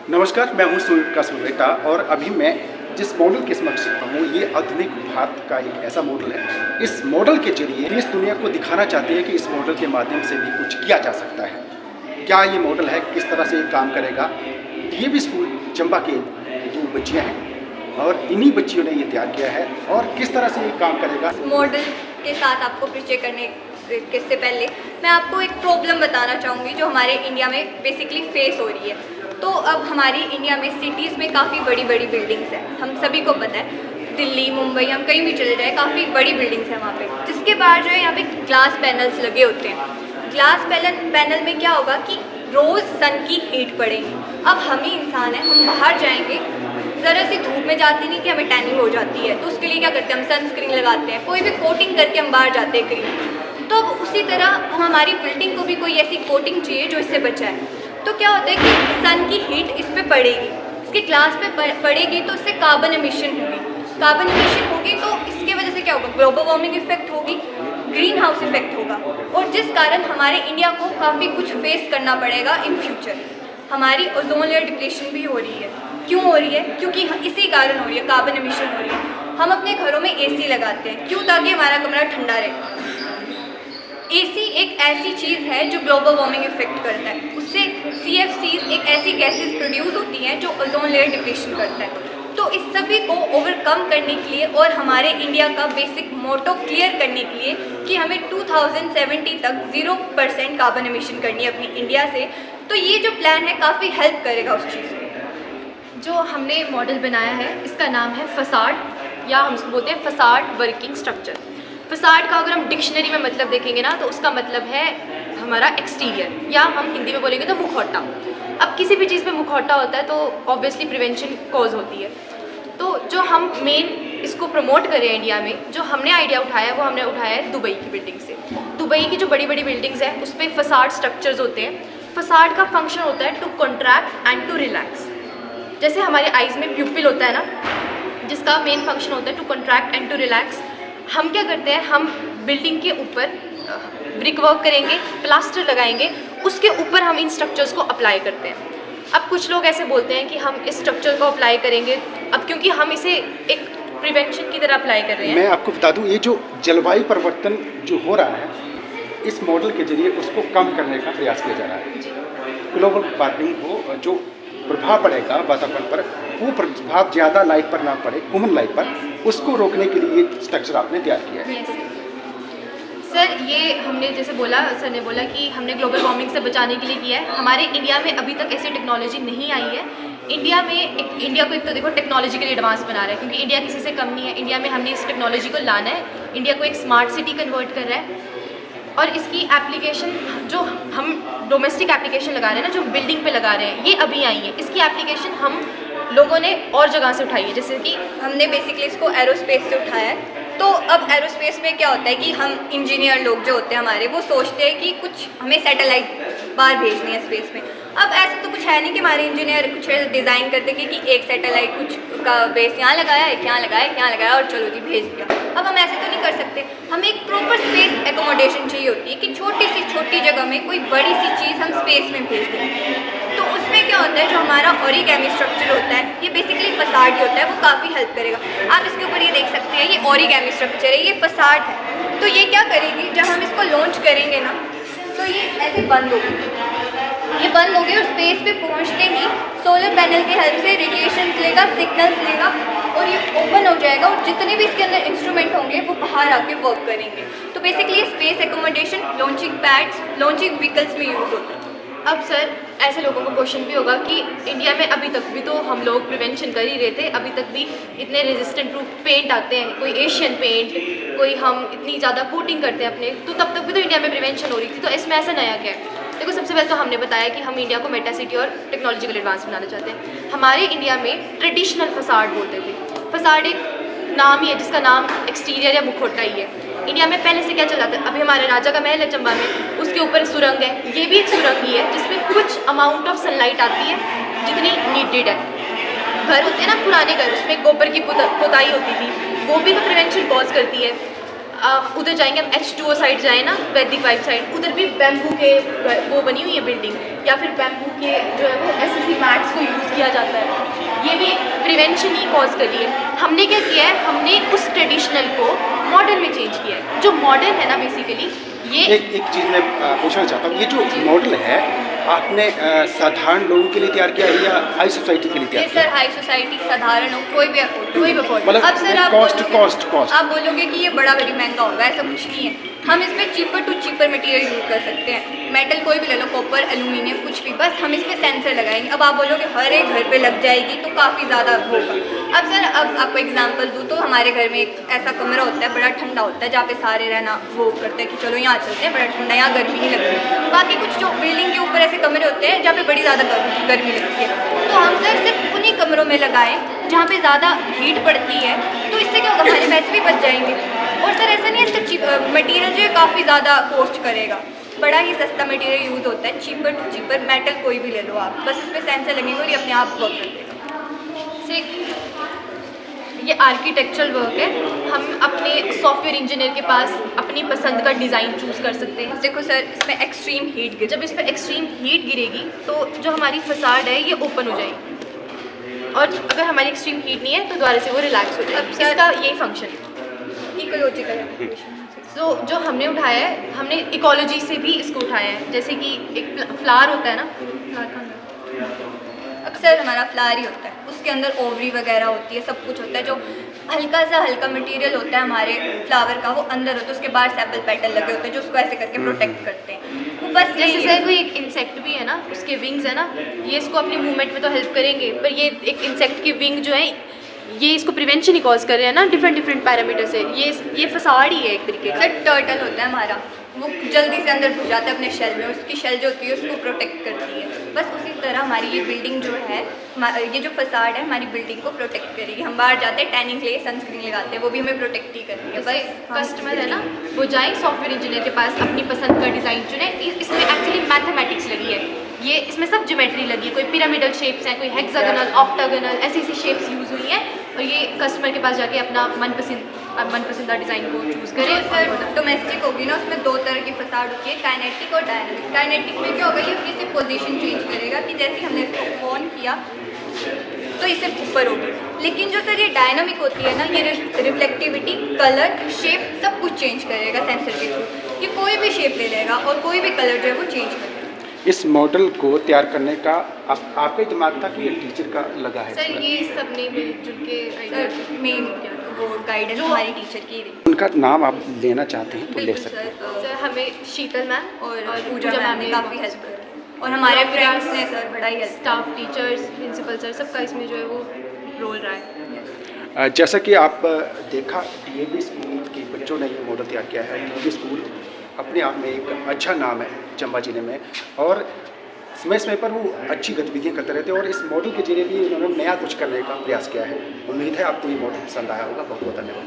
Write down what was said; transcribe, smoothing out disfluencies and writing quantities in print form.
नमस्कार, मैं हूं सूर्य प्रकाश बेटा और अभी मैं जिस मॉडल के समक्ष हूँ ये आधुनिक भारत का एक ऐसा मॉडल है। इस मॉडल के जरिए देश दुनिया को दिखाना चाहते हैं कि इस मॉडल के माध्यम से भी कुछ किया जा सकता है। क्या ये मॉडल है, किस तरह से ये काम करेगा। डीएवी स्कूल चंबा के 2 बच्चियाँ हैं और इन्हीं बच्चियों ने ये तैयार किया है और किस तरह से ये काम करेगा। मॉडल के साथ आपको परिचय करने से पहले मैं आपको एक प्रॉब्लम बताना चाहूँगी जो हमारे इंडिया में बेसिकली फेस हो रही है। तो अब हमारी इंडिया में सिटीज़ में काफ़ी बड़ी बड़ी बिल्डिंग्स हैं, हम सभी को पता है। दिल्ली, मुंबई, हम कहीं भी चले जाए काफ़ी बड़ी बिल्डिंग्स हैं वहाँ पे, जिसके बाहर जो है यहाँ पे ग्लास पैनल्स लगे होते हैं। ग्लास पैनल में क्या होगा कि रोज़ सन की हीट पड़ेगी। अब हम ही इंसान हैं, हम बाहर जाएंगे, ज़रा सी धूप में जाती नहीं कि हमें टैनिंग हो जाती है, तो उसके लिए क्या करते हैं, हम सनस्क्रीन लगाते हैं, कोई भी कोटिंग करके हम बाहर जाते हैं क्रीम। तो अब उसी तरह हमारी बिल्डिंग को भी कोई ऐसी कोटिंग चाहिए जो इससे बचाए। तो क्या होता है कि सन की हीट इस पर पड़ेगी, इसके ग्लास पे पड़ेगी, तो इससे कार्बन एमिशन होगी, तो इसके वजह से क्या होगा, ग्लोबल वार्मिंग इफेक्ट होगी, ग्रीन हाउस इफेक्ट होगा, और जिस कारण हमारे इंडिया को काफ़ी कुछ फेस करना पड़ेगा इन फ्यूचर। हमारी ओजोन लेयर डिप्लेशन भी हो रही है। क्यों हो रही है? क्योंकि इसी कारण हो रही है, कार्बन एमिशन हो रही है। हम अपने घरों में एसी लगाते हैं, क्यों? ताकि हमारा कमरा ठंडा रहे। एसी एक ऐसी चीज़ है जो ग्लोबल वार्मिंग इफेक्ट करता है, उससे CFCs एक ऐसी गैसेस प्रोड्यूस होती हैं जो ओजोन लेयर डिप्लेशन करता है। तो इस सभी को ओवरकम करने के लिए और हमारे इंडिया का बेसिक मोटो क्लियर करने के लिए कि हमें 2070 तक 0% कार्बन एमिशन करनी है अपनी इंडिया से, तो ये जो प्लान है काफ़ी हेल्प करेगा उस चीज़ में। जो हमने मॉडल बनाया है इसका नाम है फसाड, या हम इसको बोलते हैं फसाड वर्किंग स्ट्रक्चर। फसाड का अगर हम डिक्शनरी में मतलब देखेंगे ना, तो उसका मतलब है हमारा एक्सटीरियर, या हम हिंदी में बोलेंगे तो मुखौटा। अब किसी भी चीज़ में मुखौटा होता है तो ऑब्वियसली प्रिवेंशन कॉज होती है। तो जो हम मेन इसको प्रमोट करें इंडिया में, जो हमने आइडिया उठाया है वो हमने उठाया है दुबई की बिल्डिंग से। दुबई की जो बड़ी बड़ी बिल्डिंग्स हैं उस पर फसाड स्ट्रक्चर्स होते हैं। फसाड का फंक्शन होता है to contract and to relax. जैसे हमारे आइज़ में प्यूपिल होता है ना, जिसका मेन फंक्शन होता है to contract and to relax. हम क्या करते हैं, हम बिल्डिंग के ऊपर ब्रिक वर्क करेंगे, प्लास्टर लगाएंगे, उसके ऊपर हम इन स्ट्रक्चर्स को अप्लाई करते हैं। अब कुछ लोग ऐसे बोलते हैं कि हम इस स्ट्रक्चर को अप्लाई करेंगे, अब क्योंकि हम इसे एक प्रिवेंशन की तरह अप्लाई कर रहे हैं। मैं आपको बता दूं, ये जो जलवायु परिवर्तन जो हो रहा है इस मॉडल के जरिए उसको कम करने का प्रयास किया जा रहा है। ग्लोबल वार्मिंग को जो प्रभाव पड़ेगा वातावरण पर, वो प्रभाव ज़्यादा लाइफ पर ना पड़े, ह्यूमन लाइफ पर, उसको रोकने के लिए ये स्ट्रक्चर आपने तैयार किया है। सर, ये हमने जैसे बोला, सर ने बोला कि हमने ग्लोबल वार्मिंग से बचाने के लिए किया है। हमारे इंडिया में अभी तक ऐसी टेक्नोलॉजी नहीं आई है। इंडिया को एक तो देखो टेक्नोलॉजिकली एडवांस बना रहा है, क्योंकि इंडिया किसी से कम नहीं है। इंडिया में हमने इस टेक्नोलॉजी को लाना है, इंडिया को एक स्मार्ट सिटी कन्वर्ट कर रहा है, और इसकी एप्लीकेशन जो हम डोमेस्टिक एप्लीकेशन लगा रहे हैं ना, जो बिल्डिंग पे लगा रहे हैं, ये अभी आई है। इसकी एप्लीकेशन हम लोगों ने और जगह से उठाई है, जैसे कि हमने बेसिकली इसको एरोस्पेस से उठाया है। तो अब एरोस्पेस में क्या होता है कि हम इंजीनियर लोग जो होते हैं हमारे, वो सोचते हैं कि कुछ हमें सैटेलाइट बाहर भेजनी है स्पेस में। अब ऐसा तो कुछ है नहीं कि हमारे इंजीनियर कुछ डिज़ाइन करते कि एक सैटेलाइट कुछ का बेस यहाँ लगाया, एक यहाँ लगाया, एक यहाँ लगाया और चलो जी भेज दिया। अब हम ऐसे तो नहीं कर सकते, हमें एक प्रॉपर स्पेस एकोमोडेशन चाहिए होती है कि छोटी जगह में कोई बड़ी सी चीज़ हम स्पेस में भेज दें। तो उसमें क्या होता है, जो हमारा ओरिगेमी स्ट्रक्चर होता है, ये बेसिकली फसाड ही होता है, वो काफ़ी हेल्प करेगा। आप इसके ऊपर ये देख सकते हैं, ये ओरिगेमी स्ट्रक्चर है, ये फसाड है। तो ये क्या करेगी, जब हम इसको लॉन्च करेंगे ना, तो ये ऐसे बंद होगी, ये बंद होगी और स्पेस पे पहुंचते ही सोलर पैनल के हेल्प से रेडिएशन लेगा, सिग्नल्स लेगा और ये ओपन हो जाएगा, और जितने भी इसके अंदर इंस्ट्रूमेंट होंगे वो बाहर आके वर्क करेंगे। तो basically space accommodation launching pads, launching vehicles में यूज़ होता है। अब सर, ऐसे लोगों को क्वेश्चन भी होगा कि इंडिया में अभी तक भी तो हम लोग प्रिवेंशन कर ही रहे थे, अभी तक भी इतने रेजिस्टेंट प्रूफ पेंट आते हैं, कोई एशियन पेंट, कोई हम इतनी ज़्यादा कोटिंग करते हैं अपने, तो तब तक भी तो इंडिया में प्रिवेंशन हो रही थी। तो इसमें ऐसा नया क्या है? देखो, सबसे पहले तो हमने बताया कि हम इंडिया को मेटा सिटी और टेक्नोलॉजिकल एडवांस बनाना चाहते हैं। हमारे इंडिया में ट्रेडिशनल फसाड बोलते थे। फसाड एक नाम ही है जिसका नाम एक्सटीरियर या मुखौटा ही है। इंडिया में पहले से क्या चल रहा था, अभी हमारे राजा का महल है चंबा में, उसके ऊपर सुरंग है, ये भी एक सुरंग ही है जिसमें कुछ अमाउंट ऑफ सनलाइट आती है जितनी नीडेड है। घर होते हैं ना पुराने घर, उसमें गोबर की पुताई होती थी, वो भी तो प्रिवेंशन कॉज करती है। उधर जाएंगे हम H2O साइड जाए ना, वैदिक वाइब साइड, उधर भी बैम्बू के वो बनी हुई है बिल्डिंग, या फिर बैम्बू के जो है वो SSC मैट्स को यूज़ किया जाता है, ये भी प्रिवेंशन ही कॉज कर रही है। हमने क्या किया है, हमने उस ट्रेडिशनल को मॉडर्न में चेंज किया है। जो मॉडर्न है ना बेसिकली ये एक चीज़ मैं पूछना चाहता हूँ, ये जो मॉडल है आपने साधारण लोगों के लिए तैयार किया है या हाई सोसाइटी के लिए ये तैयार किया सर हाई सोसाइटी साधारण हो कोई भी अफोर्ड मतलब अब सर आप कॉस्ट आप बोलोगे कि ये बड़ा बड़ी महंगा होगा, ऐसा कुछ नहीं है। हम इसमें cheaper to cheaper material use कर सकते हैं। मेटल कोई भी ले लो, कॉपर, एल्यूमिनियम, कुछ भी, बस हम इसमें सेंसर लगाएंगे। अब आप बोलोगे हर एक घर पे लग जाएगी तो काफ़ी ज़्यादा होगा। अब सर अब आपको एग्जांपल दूँ तो हमारे घर में एक ऐसा कमरा होता है, बड़ा ठंडा होता है, जहाँ पे सारे रहना वो करते हैं कि चलो यहाँ चलते हैं, बड़ा ठंडा, यहाँ गर्मी नहीं लगती। बाकी कुछ जो बिल्डिंग के ऊपर ऐसे कमरे होते हैं जहाँ पे बड़ी ज़्यादा गर्मी लगती है, तो हम सर सिर्फ उन्हीं कमरों में लगाएं जहाँ पे ज़्यादा हीट पड़ती है, तो इससे क्या होगा, हमारे पैसे भी बच जाएंगे। और सर ऐसा नहीं है, इसका मटेरियल जो है काफ़ी ज़्यादा कॉस्ट करेगा, बड़ा ही सस्ता मटेरियल यूज़ होता है, चीपर टू चीपर। मेटल कोई भी ले लो आप, बस इसमें सेंसर लगेंगे और ये अपने आप वर्क कर देगा। ये आर्किटेक्चरल वर्क है। हम अपने सॉफ्टवेयर इंजीनियर के पास अपनी पसंद का डिज़ाइन चूज़ कर सकते हैं। देखो सर इसमें एक्सट्रीम हीट गिर, जब इस पर एक्सट्रीम हीट गिरेगी तो जो हमारी फसाड है ये ओपन हो जाएगी, और अगर हमारी एक्सट्रीम हीट नहीं है तो दोबारा से वो रिलैक्स हो जाएगी। इसका यही फंक्शन है, इकोलॉजिकल। तो जो हमने उठाया है, हमने इकोलॉजी से भी इसको उठाया है। जैसे कि एक फ्लावर होता है ना, फ्लावर का अक्सर हमारा फ्लावर ही होता है, उसके अंदर ओवरी वगैरह होती है, सब कुछ होता है। जो हल्का सा हल्का मटेरियल होता है हमारे फ्लावर का, वो अंदर होता है, उसके बाद सेपल पेटल लगे होते हैं जो उसको ऐसे करके प्रोटेक्ट करते हैं। वो बस जैसे सर कोई एक इंसेक्ट भी है ना, उसके विंग्स है ना, ये इसको अपनी मूवमेंट में तो हेल्प करेंगे, पर ये एक इंसेक्ट की विंग जो है ये इसको प्रिवेंशन ही कॉज कर रहे हैं ना डिफरेंट पैरामीटर से। ये फसाड ही है एक तरीके का। सर टर्टल होता है हमारा, वो जल्दी से अंदर घुस जाता है अपने शेल में, उसकी शेल जो होती है उसको प्रोटेक्ट करती है। बस उसी तरह हमारी ये बिल्डिंग जो है, ये जो फसाड है हमारी बिल्डिंग को प्रोटेक्ट करेगी। हम बाहर जाते हैं, टैनिंग के लिए सनस्क्रीन लगाते हैं, वो भी हमें प्रोटेक्ट ही करती है। भाई कस्टमर है ना, वो जाए सॉफ्टवेयर इंजीनियर के पास, अपनी पसंद का डिज़ाइन चुने। इसमें एक्चुअली मैथमेटिक्स लगी है, ये इसमें सब ज्योमेट्री लगी है, कोई पिरामिडल शेप्स हैं, कोई हेक्सागोनल, ऑक्टागोनल, ऐसी शेप्स यूज़ हुई हैं, और ये कस्टमर के पास जाके अपना मनपसंदा डिज़ाइन को चूज़ करें। सर डोमेस्टिक होगी ना, उसमें दो तरह की फसाड होती है, काइनेटिक और डायनामिक। काइनेटिक में क्या होगा, ये अपनी से पोजीशन चेंज करेगा कि जैसे हमने इसको ऑन किया तो इससे ऊपर होगी। लेकिन जो सर ये डायनामिक होती है ना, ये रिफ्लेक्टिविटी, कलर, शेप सब कुछ चेंज करेगा सेंसर के थ्रू। ये कोई भी शेप ले लेगा और कोई भी कलर जो है वो चेंज करेगा। इस मॉडल को तैयार करने का आपका ही दिमाग था कि ये टीचर का लगा है? सर ये सब ने मिलजुल के सर मेन वो गाइडेंस हमारी टीचर की रही। उनका नाम आप लेना चाहते हैं तो ले सकते हैं। सर हमें शीतल मैम और पूजा मैम ने काफ़ी हेल्प की, और हमारे फ्रेंड्स ने सर बड़ा ही help. Staff, teachers, principal sir, सबका इसमें जो है वो रोल रहा है। जैसा कि आप देखा, DAV स्कूल के बच्चों ने ये मॉडल तैयार किया है। DAV स्कूल अपने आप में एक अच्छा नाम है चंबा जिले में, और समय समय पर वो अच्छी गतिविधियां करते रहते हैं, और इस मॉडल के जरिए भी उन्होंने नया कुछ करने का प्रयास किया है। उम्मीद है आपको ये मॉडल पसंद आया होगा। बहुत बहुत धन्यवाद।